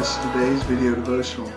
This is today's video devotional.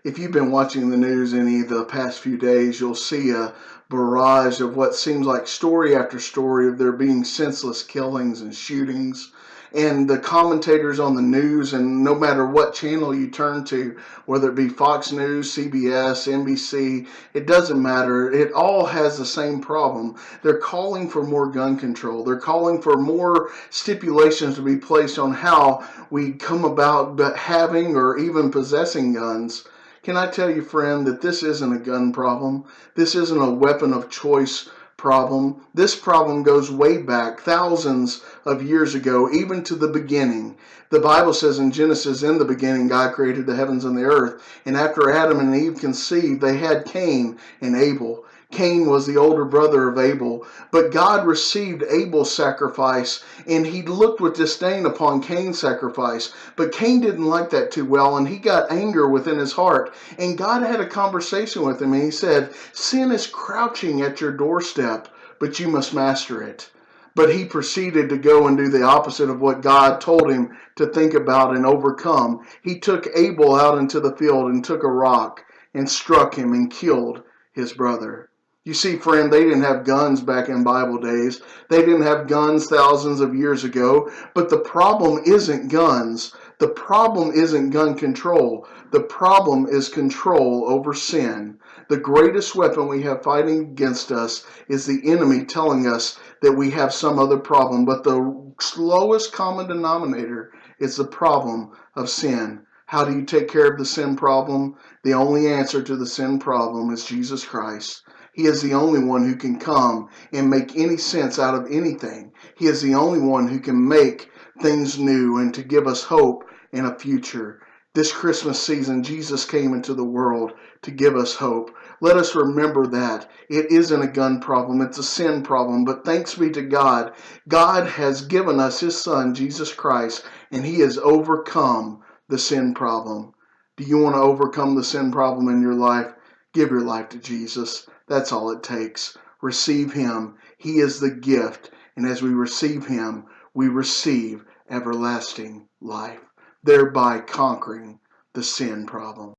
If you've been watching the news any of the past few days, you'll see a barrage of what seems like story after story of there being senseless killings and shootings. And the commentators on the news, and no matter what channel you turn to, whether it be Fox News, CBS, NBC, it doesn't matter. It all has the same problem. They're calling for more gun control. They're calling for more stipulations to be placed on how we come about having or even possessing guns. Can I tell you, friend, that this isn't a gun problem? This isn't a weapon of choice problem. This problem goes way back, thousands of years ago, even to the beginning. The Bible says in Genesis, in the beginning, God created the heavens and the earth. And after Adam and Eve conceived, they had Cain and Abel. Cain was the older brother of Abel, but God received Abel's sacrifice, and he looked with disdain upon Cain's sacrifice. But Cain didn't like that too well, and he got anger within his heart. And God had a conversation with him, and he said, "Sin is crouching at your doorstep, but you must master it." But he proceeded to go and do the opposite of what God told him to think about and overcome. He took Abel out into the field and took a rock and struck him and killed his brother. You see, friend, they didn't have guns back in Bible days. They didn't have guns thousands of years ago. But the problem isn't guns. The problem isn't gun control. The problem is control over sin. The greatest weapon we have fighting against us is the enemy telling us that we have some other problem. But the lowest common denominator is the problem of sin. How do you take care of the sin problem? The only answer to the sin problem is Jesus Christ. He is the only one who can come and make any sense out of anything. He is the only one who can make things new and to give us hope and a future. This Christmas season, Jesus came into the world to give us hope. Let us remember that. It isn't a gun problem, it's a sin problem. But thanks be to God, God has given us His Son, Jesus Christ, and He has overcome the sin problem. Do you want to overcome the sin problem in your life? Give your life to Jesus. That's all it takes. Receive Him. He is the gift. And as we receive Him, we receive everlasting life, thereby conquering the sin problem.